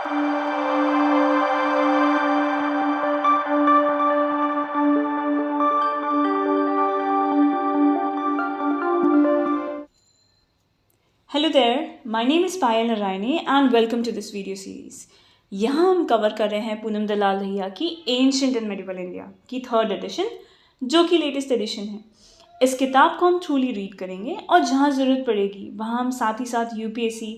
Hello there, my name is Payal Narayani and welcome to this video series. यहाँ हम cover कर रहे हैं पूनम दलाल दहिया की एंशिएंट एंड मेडिवल इंडिया की 3rd एडिशन, जो कि लेटेस्ट एडिशन है। इस किताब को हम ट्रूली रीड करेंगे और जहाँ ज़रूरत पड़ेगी वहाँ हम साथ ही साथ UPSC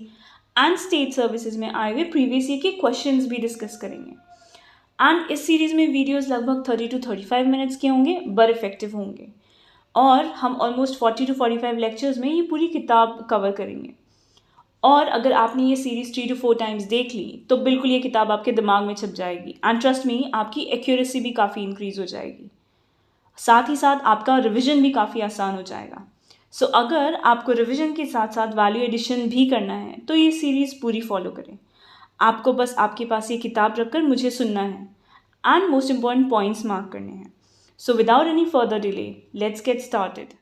एंड स्टेट सर्विसेज में आए हुए प्रीवियस ईयर के क्वेश्चंस भी डिस्कस करेंगे। एंड इस सीरीज़ में वीडियोज़ लगभग 30 to 35 मिनट्स के होंगे, बट इफेक्टिव होंगे, और हम ऑलमोस्ट 40 to 45 लेक्चर्स में ये पूरी किताब कवर करेंगे। और अगर आपने ये सीरीज़ 3 to 4 टाइम्स देख ली तो बिल्कुल ये किताब आपके दिमाग में छप जाएगी, एंड ट्रस्ट मी, आपकी एक्यूरेसी भी काफ़ी इंक्रीज़ हो जाएगी। साथ ही साथ आपका रिवीजन भी काफ़ी आसान हो जाएगा। सो अगर आपको रिवीजन के साथ साथ वैल्यू एडिशन भी करना है तो ये सीरीज़ पूरी फॉलो करें। आपको बस आपके पास ये किताब रखकर मुझे सुनना है and most important points mark करने हैं। So without any further delay, let's get started.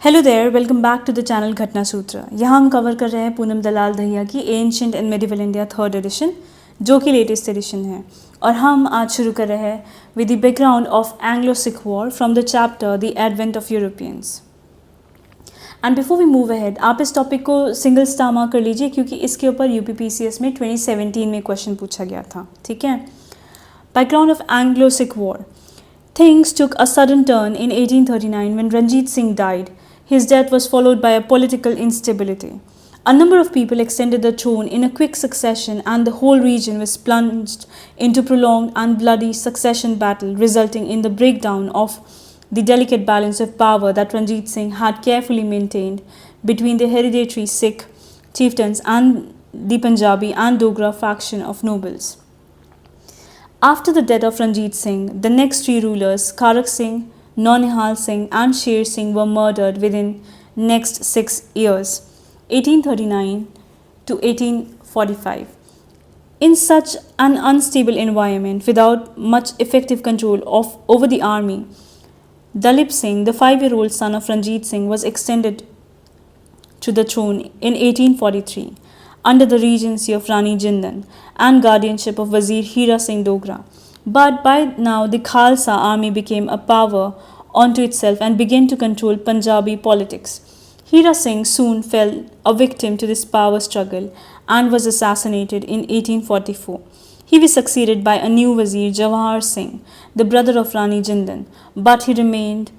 Hello there, welcome back to the channel Ghatna Sutra. यहाँ हम कवर कर रहे हैं पूनम दलाल दहिया की ancient and medieval India 3rd edition, जो कि लेटेस्ट एडिशन है। और हम आज शुरू कर रहे हैं with the background of एंग्लो-सिख war from the chapter the advent of Europeans. And before we move ahead, आप इस टॉपिक को सिंगल स्टार मार्क कर लीजिए, क्योंकि इसके ऊपर UPPCS में 2017 में क्वेश्चन पूछा गया था। ठीक है। Background of Anglo-Sikh War. Things took a sudden turn in 1839 when Ranjit Singh died. His death was followed by a political instability. A number of people extended the throne in a quick succession, and the whole region was plunged into prolonged and bloody succession battle, resulting in the breakdown of the delicate balance of power that Ranjit Singh had carefully maintained between the hereditary Sikh chieftains and the Punjabi and Dogra faction of nobles. After the death of Ranjit Singh, the next 3 rulers, Kharak Singh, Naunihal Singh and Sher Singh, were murdered within next 6 years, 1839 to 1845. In such an unstable environment, without much effective control over the army, Dalip Singh, the 5-year-old son of Ranjit Singh, was extended to the throne in 1843. Under the regency of Rani Jindan and guardianship of Wazir Hira Singh Dogra. But by now the Khalsa army became a power unto itself and began to control Punjabi politics. Hira Singh soon fell a victim to this power struggle and was assassinated in 1844. He was succeeded by a new Wazir, Jawahar Singh, the brother of Rani Jindan, but he remained,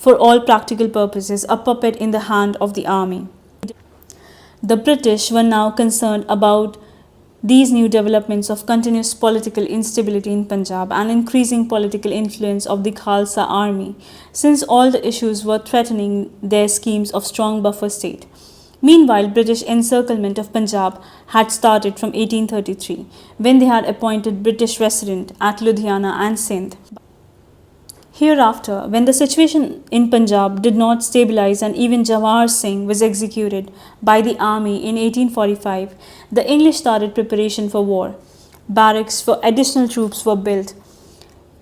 for all practical purposes, a puppet in the hand of the army. The British were now concerned about these new developments of continuous political instability in Punjab and increasing political influence of the Khalsa army, since all the issues were threatening their schemes of strong buffer state. Meanwhile, British encirclement of Punjab had started from 1833, when they had appointed British resident at Ludhiana and Sindh. Hereafter, when the situation in Punjab did not stabilize and even Jawahar Singh was executed by the army in 1845, the English started preparation for war. Barracks for additional troops were built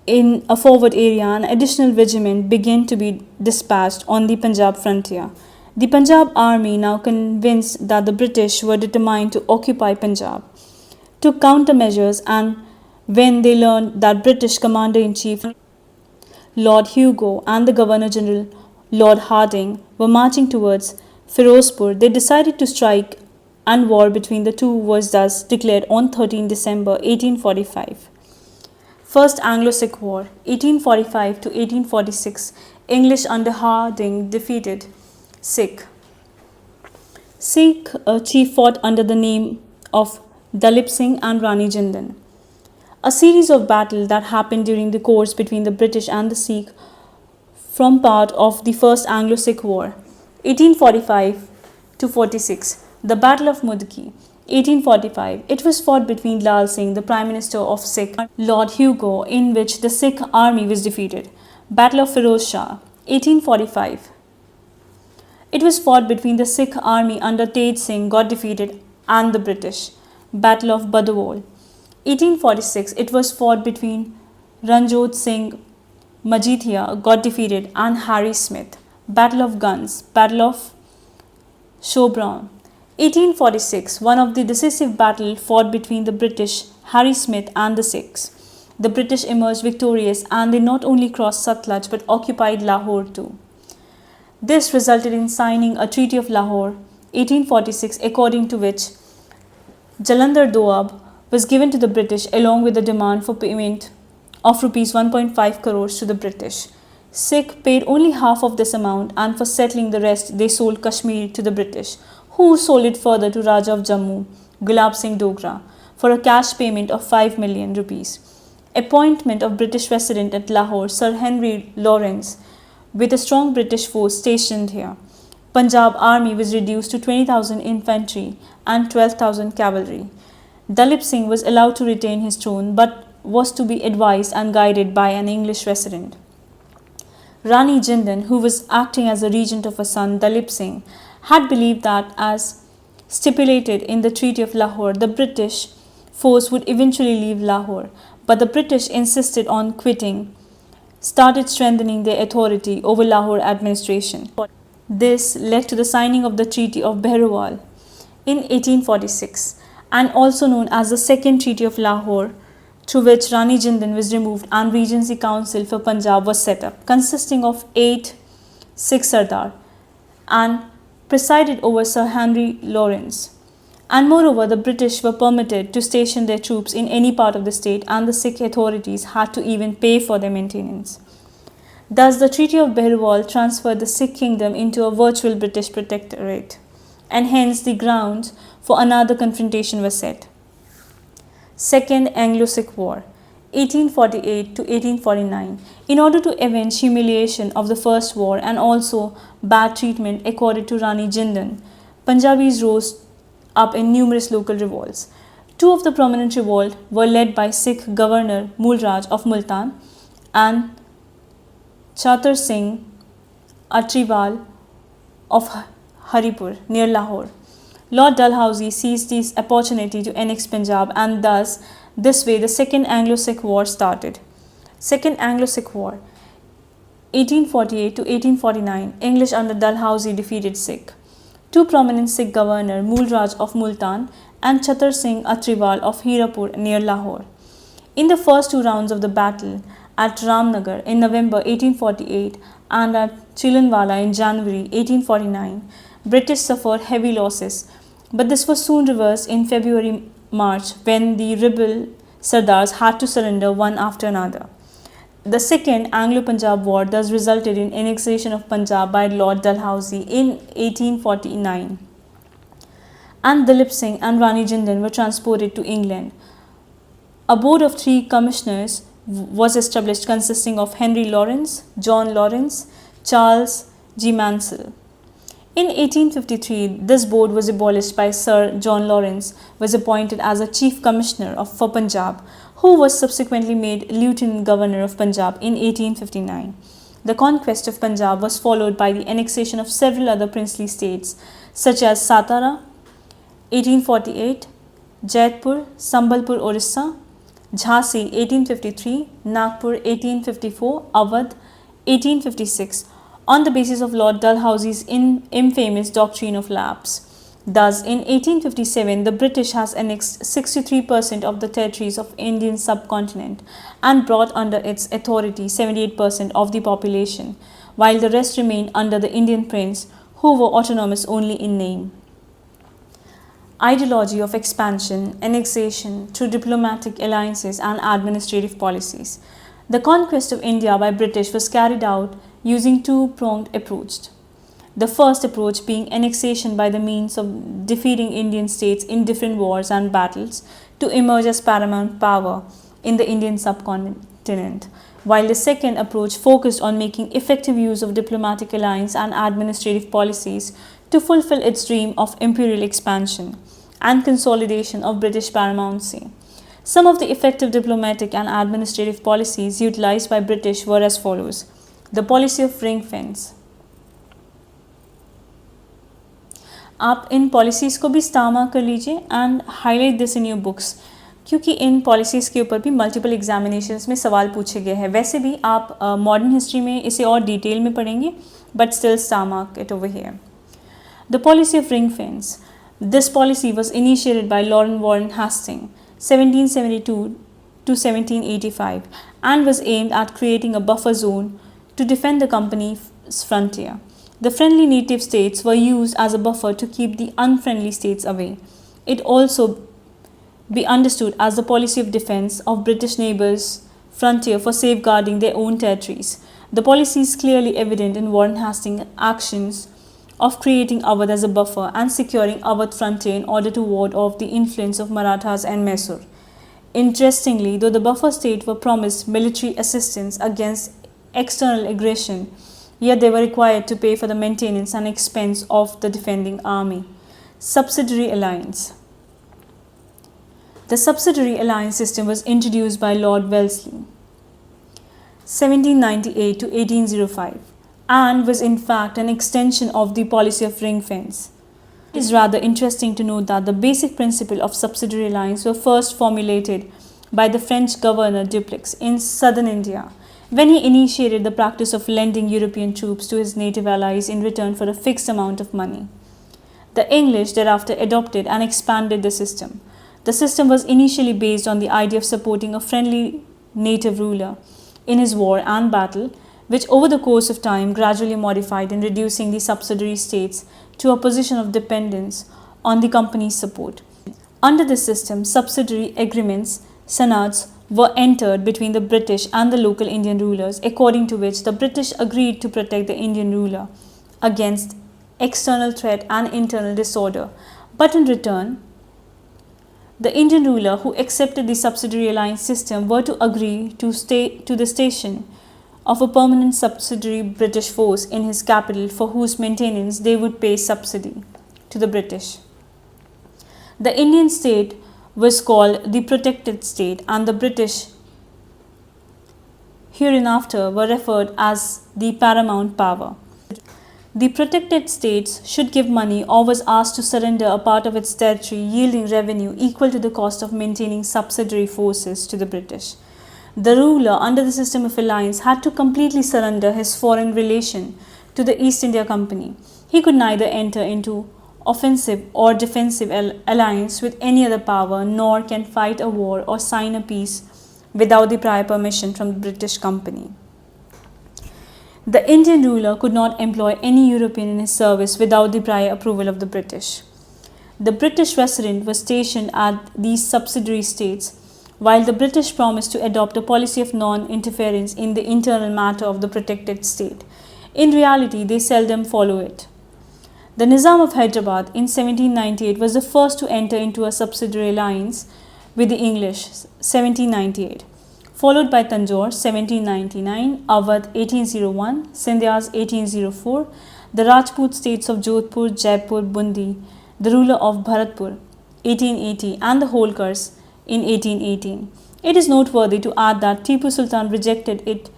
in a forward area, and additional regiment began to be dispatched on the Punjab frontier. The Punjab army, now convinced that the British were determined to occupy Punjab, took countermeasures, and when they learned that British Commander-in-Chief Lord Hugo and the Governor-General Lord Hardinge were marching towards Firozpur, they decided to strike, and war between the two was thus declared on 13 December 1845. First Anglo-Sikh War, 1845 to 1846. English under Hardinge defeated Sikh chief fought under the name of Dalip Singh and Rani Jindan. A series of battles that happened during the course between the British and the Sikh from part of the First Anglo-Sikh War, 1845 to 46. The Battle of Mudki, 1845. It was fought between Lal Singh, the Prime Minister of Sikh, and Lord Hugo, in which the Sikh army was defeated. Battle of Firoz Shah, 1845. It was fought between the Sikh army under Tej Singh, got defeated, and the British. Battle of Badawal, 1846. It was fought between Ranjot Singh Majithia, got defeated, and Harry Smith. Battle of Guns, Battle of Shobran, 1846, one of the decisive battle fought between the British, Harry Smith and the Sikhs. The British emerged victorious and they not only crossed Sutlej but occupied Lahore too. This resulted in signing a Treaty of Lahore 1846, according to which Jalandhar Doab was given to the British along with the demand for payment of rupees 1.5 crores to the British. Sikh paid only half of this amount, and for settling the rest they sold Kashmir to the British, who sold it further to Raja of Jammu, Gulab Singh Dogra, for a cash payment of 5 million rupees. Appointment of British resident at Lahore, Sir Henry Lawrence, with a strong British force stationed here. Punjab army was reduced to 20,000 infantry and 12,000 cavalry. Dalip Singh was allowed to retain his throne but was to be advised and guided by an English resident. Rani Jindal, who was acting as a regent of her son Dalip Singh, had believed that, as stipulated in the Treaty of Lahore, the British force would eventually leave Lahore, but the British insisted on quitting, started strengthening their authority over Lahore administration. This led to the signing of the Treaty of Behrawal in 1846, and also known as the Second Treaty of Lahore, through which Rani Jindal was removed and Regency Council for Punjab was set up, consisting of 8 Sikh Sardar and presided over Sir Henry Lawrence. And moreover, the British were permitted to station their troops in any part of the state, and the Sikh authorities had to even pay for their maintenance. Thus, the Treaty of Behrawal transferred the Sikh kingdom into a virtual British protectorate, and hence the grounds for another confrontation were set. Second Anglo-Sikh War, 1848 to 1849. In order to avenge humiliation of the First War and also bad treatment accorded to Rani Jindal, Punjabis rose up in numerous local revolts. Two of the prominent revolts were led by Sikh governor Mulraj of Multan and Chatar Singh Atriwal of Haripur near Lahore. Lord Dalhousie seized this opportunity to annex Punjab, and thus this way the Second Anglo-Sikh War started. Second Anglo-Sikh War, 1848 to 1849. English under Dalhousie defeated Sikh. Two prominent Sikh governors, Mulraj of Multan and Chatar Singh Atriwal of Hirapur near Lahore. In the first two rounds of the battle at Ramnagar in November 1848 and at Chilanwala in January 1849, British suffered heavy losses, but this was soon reversed in February-March when the rebel Sardars had to surrender one after another. The Second Anglo-Punjab War thus resulted in annexation of Punjab by Lord Dalhousie in 1849, and Dalip Singh and Rani Jindal were transported to England. A board of 3 commissioners was established consisting of Henry Lawrence, John Lawrence, Charles G. Mansell. In 1853, this board was abolished by Sir John Lawrence, was appointed as a Chief Commissioner for Punjab, who was subsequently made Lieutenant Governor of Punjab in 1859. The conquest of Punjab was followed by the annexation of several other princely states such as Satara, 1848, Jaipur, Sambalpur, Orissa, Jhansi, 1853, Nagpur, 1854, Awadh, 1856, on the basis of Lord Dalhousie's infamous doctrine of lapse. Thus, in 1857, the British has annexed 63% of the territories of Indian subcontinent and brought under its authority 78% of the population, while the rest remained under the Indian prince, who were autonomous only in name. Ideology of expansion, annexation through diplomatic alliances and administrative policies. The conquest of India by British was carried out using two-pronged approach. The first approach being annexation by the means of defeating Indian states in different wars and battles to emerge as paramount power in the Indian subcontinent, while the second approach focused on making effective use of diplomatic alliance and administrative policies to fulfill its dream of imperial expansion and consolidation of British paramountcy. Some of the effective diplomatic and administrative policies utilized by British were as follows. The policy of ring fence. आप इन policies को भी star mark कर लीजिए and highlight this in your books, क्योंकि इन policies के ऊपर भी multiple examinations में सवाल पूछे गए हैं. वैसे भी आप मॉडर्न हिस्ट्री में इसे और डिटेल में पढ़ेंगे, but still star mark it over here. The policy of ring fence. This policy was initiated by Lord Warren Hastings, 1772 to 1785, and was aimed at creating a buffer zone to defend the company's frontier. The friendly native states were used as a buffer to keep the unfriendly states away. It also be understood as the policy of defense of British neighbors' frontier for safeguarding their own territories. The policy is clearly evident in Warren Hastings' actions of creating Awadh as a buffer and securing Awadh frontier in order to ward off the influence of Marathas and Mysore. Interestingly, though the buffer state were promised military assistance against external aggression, yet they were required to pay for the maintenance and expense of the defending army. Subsidiary alliance. The subsidiary alliance system was introduced by Lord Wellesley, 1798 to 1805, and was in fact an extension of the policy of ring fence. It is rather interesting to note that the basic principle of subsidiary alliance were first formulated by the French governor Dupleix in southern India, when he initiated the practice of lending European troops to his native allies in return for a fixed amount of money. The English thereafter adopted and expanded the system. The system was initially based on the idea of supporting a friendly native ruler in his war and battle, which over the course of time gradually modified in reducing the subsidiary states to a position of dependence on the company's support. Under this system, subsidiary agreements, sannads, were entered between the British and the local Indian rulers, according to which the British agreed to protect the Indian ruler against external threat and internal disorder, but in return, the Indian ruler who accepted the subsidiary alliance system were to agree to stay to the station of a permanent subsidiary British force in his capital, for whose maintenance they would pay subsidy to the British. The Indian state was called the protected state, and the British hereinafter were referred as the paramount power. The protected states should give money or was asked to surrender a part of its territory, yielding revenue equal to the cost of maintaining subsidiary forces to the British. The ruler under the system of alliance had to completely surrender his foreign relation to the East India Company. He could neither enter into offensive or defensive alliance with any other power, nor can fight a war or sign a peace without the prior permission from the British Company. The Indian ruler could not employ any European in his service without the prior approval of the British. The British resident was stationed at these subsidiary states, while the British promised to adopt a policy of non-interference in the internal matter of the protected state. In reality, they seldom follow it. The Nizam of Hyderabad in 1798 was the first to enter into a subsidiary alliance with the English, 1798. Followed by Tanjore 1799, Awadh 1801, Sindhyas 1804, the Rajput states of Jodhpur, Jaipur, Bundi, the ruler of Bharatpur 1880, and the Holkars in 1818. It is noteworthy to add that Tipu Sultan rejected it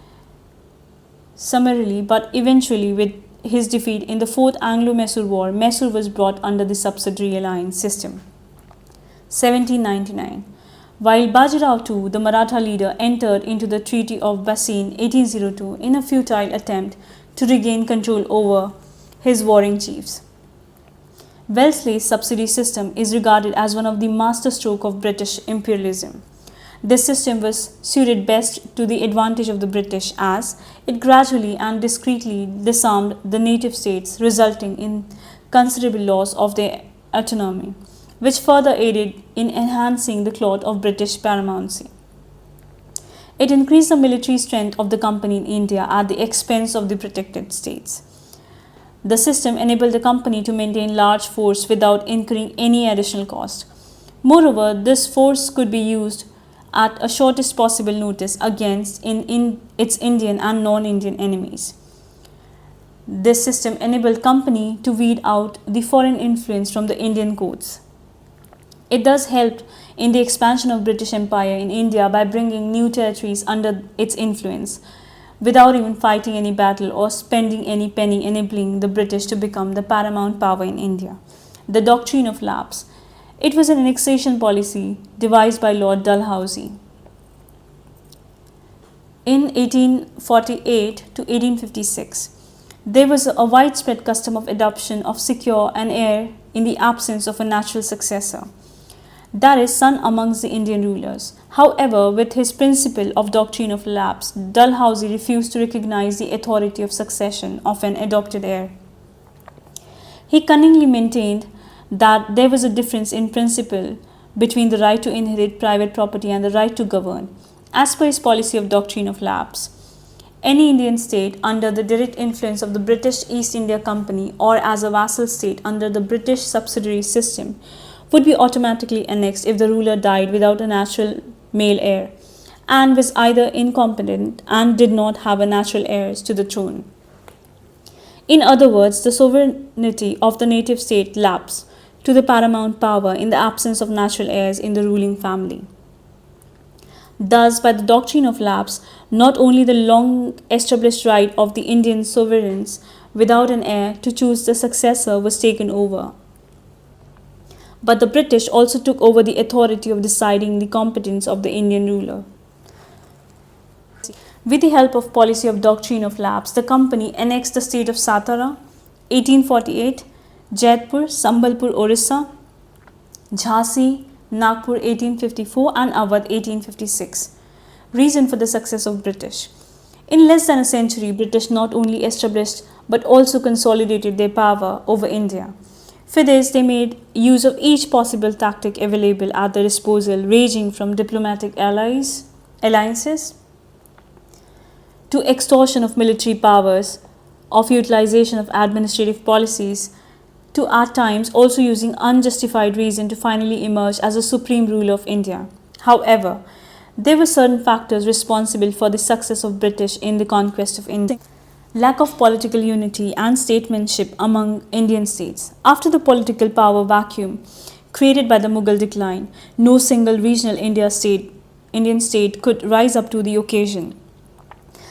summarily, but eventually with his defeat in the Fourth Anglo-Mysore War, Mysore was brought under the subsidiary alliance system. 1799. While Bajirao II, the Maratha leader, entered into the Treaty of Bassein 1802 in a futile attempt to regain control over his warring chiefs. Wellesley's subsidy system is regarded as one of the masterstroke of British imperialism. This system was suited best to the advantage of the British, as it gradually and discreetly disarmed the native states, resulting in considerable loss of their autonomy, which further aided in enhancing the clout of British paramountcy. It increased the military strength of the company in India at the expense of the protected states. The system enabled the company to maintain large force without incurring any additional cost. Moreover, this force could be used at a shortest possible notice against its Indian and non-Indian enemies. This system enabled company to weed out the foreign influence from the Indian courts. It thus helped in the expansion of British Empire in India by bringing new territories under its influence, without even fighting any battle or spending any penny, enabling the British to become the paramount power in India. The doctrine of lapse. It was an annexation policy devised by Lord Dalhousie in 1848 to 1856. There was a widespread custom of adoption of secure and heir in the absence of a natural successor, that is, son amongst the Indian rulers. However, with his principle of doctrine of lapse, Dalhousie refused to recognize the authority of succession of an adopted heir. He cunningly maintained that there was a difference in principle between the right to inherit private property and the right to govern. As per his policy of doctrine of lapse, any Indian state under the direct influence of the British East India Company or as a vassal state under the British subsidiary system would be automatically annexed if the ruler died without a natural male heir and was either incompetent and did not have a natural heirs to the throne. In other words, the sovereignty of the native state lapsed to the paramount power in the absence of natural heirs in the ruling family. Thus, by the doctrine of lapse, not only the long established right of the Indian sovereigns without an heir to choose the successor was taken over, but the British also took over the authority of deciding the competence of the Indian ruler. With the help of policy of doctrine of lapse, the company annexed the state of Satara, 1848, Jaipur, Sambalpur, Orissa, Jhansi, Nagpur 1854 and Awadh 1856. Reason for the success of British. In less than a century, British not only established but also consolidated their power over India. For this, they made use of each possible tactic available at their disposal, ranging from diplomatic alliances to extortion of military powers, of utilization of administrative policies, to at times also using unjustified reason to finally emerge as a supreme ruler of India. However, there were certain factors responsible for the success of British in the conquest of India. Lack of political unity and statesmanship among Indian states. After the political power vacuum created by the Mughal decline, no single regional Indian state could rise up to the occasion.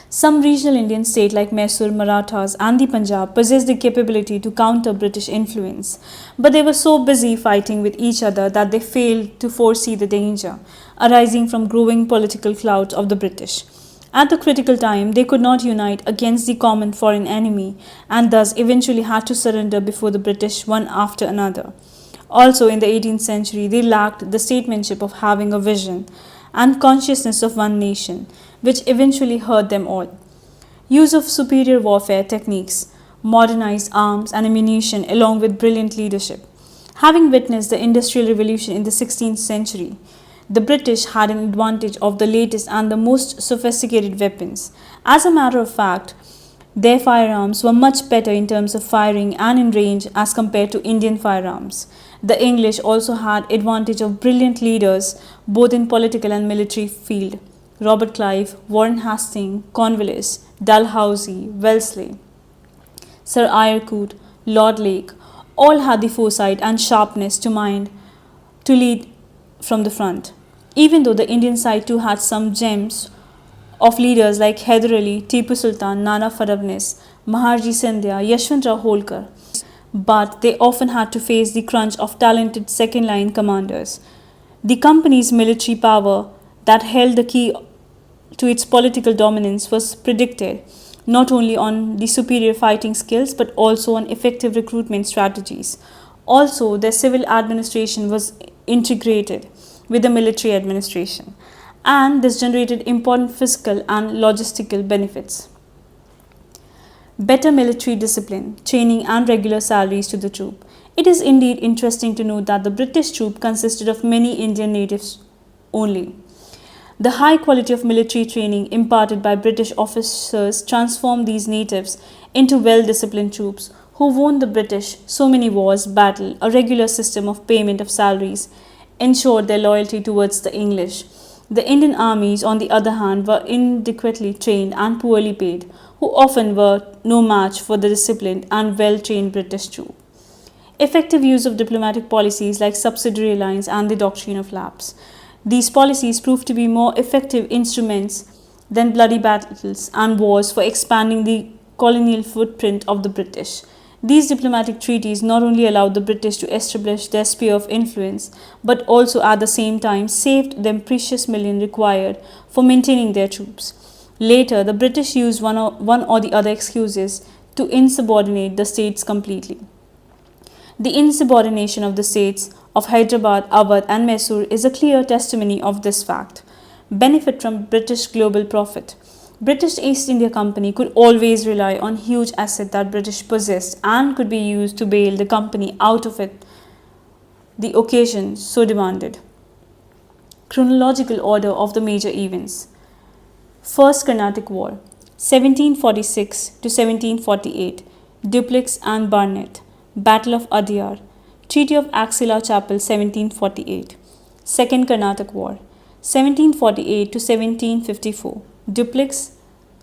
Some regional Indian states like Mysore, Marathas and the Punjab possessed the capability to counter British influence, but they were so busy fighting with each other that they failed to foresee the danger arising from growing political clouds of the British. At the critical time, they could not unite against the common foreign enemy and thus eventually had to surrender before the British one after another. Also, in the 18th century, they lacked the statesmanship of having a vision and consciousness of one nation, which eventually hurt them all. Use of superior warfare techniques, modernized arms and ammunition along with brilliant leadership. Having witnessed the Industrial Revolution in the 16th century, the British had an advantage of the latest and the most sophisticated weapons. As a matter of fact, their firearms were much better in terms of firing and in range as compared to Indian firearms. The English also had advantage of brilliant leaders both in political and military field. Robert Clive, Warren Hastings, Cornwallis, Dalhousie, Wellesley, Sir Eyre Coote, Lord Lake, all had the foresight and sharpness to mind to lead from the front. Even though the Indian side too had some gems of leaders like Hyder Ali, Tipu Sultan, Nana Fadavnis, Maharji Sindhya, Yashwantrao Holkar, but they often had to face the crunch of talented second-line commanders. The company's military power that held the key to its political dominance was predicted not only on the superior fighting skills but also on effective recruitment strategies. Also, their civil administration was integrated with the military administration, and this generated important fiscal and logistical benefits. Better military discipline, training and regular salaries to the troop. It is indeed interesting to note that the British troop consisted of many Indian natives only. The high quality of military training imparted by British officers transformed these natives into well-disciplined troops who won the British so many wars, battle, a regular system of payment of salaries ensured their loyalty towards the English. The Indian armies, on the other hand, were inadequately trained and poorly paid, who often were no match for the disciplined and well-trained British troop. Effective use of diplomatic policies like subsidiary alliance and the doctrine of lapse. These policies proved to be more effective instruments than bloody battles and wars for expanding the colonial footprint of the British. These diplomatic treaties not only allowed the British to establish their sphere of influence, but also at the same time saved them precious millions required for maintaining their troops. Later, the British used one or the other excuses to insubordinate the states completely. The insubordination of the states of Hyderabad, Awadh and Mysore is a clear testimony of this fact. Benefit from British global profit. British East India Company could always rely on huge asset that British possessed and could be used to bail the company out of it the occasion so demanded. Chronological order of the major events. First Carnatic War, 1746 to 1748, Dupleix and Barnet, Battle of Adyar, Treaty of Axilla Chapel 1748. Second Carnatic War, 1748 to 1754, Dupleix,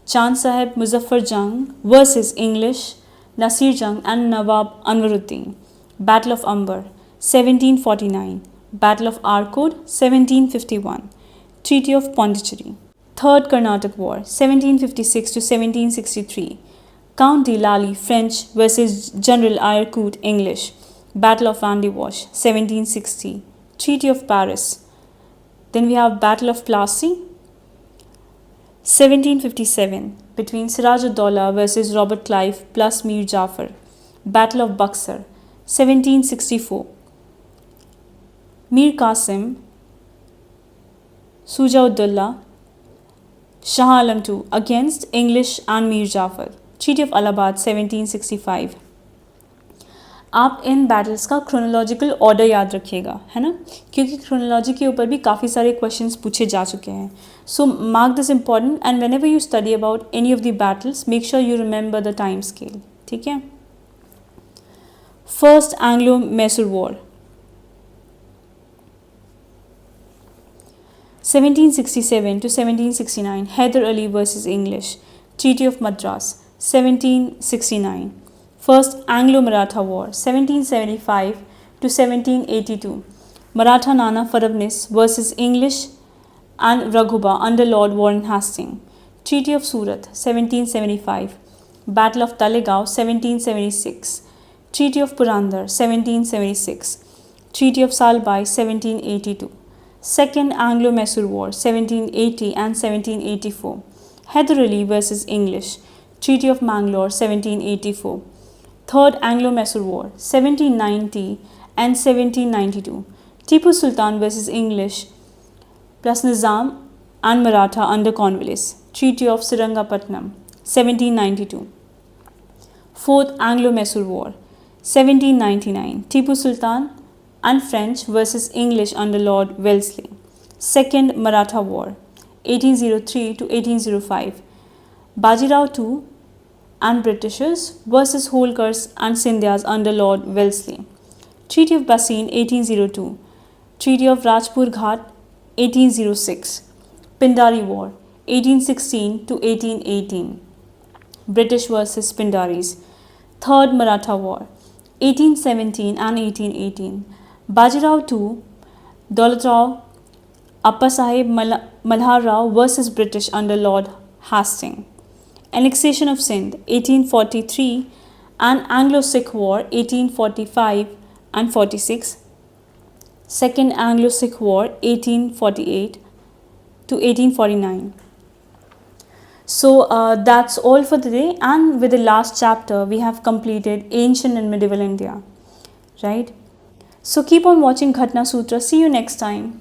Chand Sahib Muzaffar Jung versus English, Nasir Jung and Nawab Anwaruddin, Battle of Amber, 1749, Battle of Arcode, 1751, Treaty of Pondicherry. Third Carnatic War, 1756 to 1763, Count de Lally French versus General Ayrcourt English, Battle of Vandewash, 1760, Treaty of Paris. Then we have Battle of Plassey, 1757, between Siraj-ud-Dowlah versus Robert Clive plus Mir Jafar, Battle of Buxar, 1764, Mir Qasim, Shuja-ud-Dowlah, Shah Alam II against English and Mir Jafar, Treaty of Allahabad 1765. आप इन battles का chronological order याद रखिएगा, है ना, क्योंकि chronology के ऊपर भी काफ़ी सारे क्वेश्चंस पूछे जा चुके हैं. So mark this important and whenever you study about any of the battles make sure you remember the time scale. ठीक है. First Anglo Mysore war, 1767 to 1769, Hyder Ali versus English, Treaty of Madras, 1769. First Anglo-Maratha War, 1775 to 1782, Maratha Nana Fadavnis versus English and Raghuba under Lord Warren Hastings, Treaty of Surat, 1775, Battle of Talegaon, 1776, Treaty of Purandar, 1776, Treaty of Salbai, 1782. Second Anglo-Mysore War, 1780 and 1784, Hyder Ali versus English, Treaty of Mangalore, 1784. Third Anglo-Mysore War, 1790 and 1792, Tipu Sultan versus English plus Nizam and Maratha under Cornwallis, Treaty of Srirangapatnam, 1792. Fourth Anglo-Mysore War, 1799, Tipu Sultan and French versus English under Lord Wellesley. Second Maratha War, 1803 to 1805, Bajirao II and Britishers versus Holkars and Scindias under Lord Wellesley. Treaty of Bassein, 1802, Treaty of Rajpur Ghat, 1806, Pindari War, 1816 to 1818, British versus Pindaris. Third Maratha War, 1817 and 1818, Bajirao II, Daulat Rao, Appa Sahib Malhar Rao versus British under Lord Hastings. Annexation of Sindh, 1843 and Anglo-Sikh War, 1845 and 46. Second Anglo-Sikh War, 1848 to 1849. So that's all for today, and with the last chapter we have completed ancient and medieval India, right? So keep on watching Ghatna Sutra. See you next time.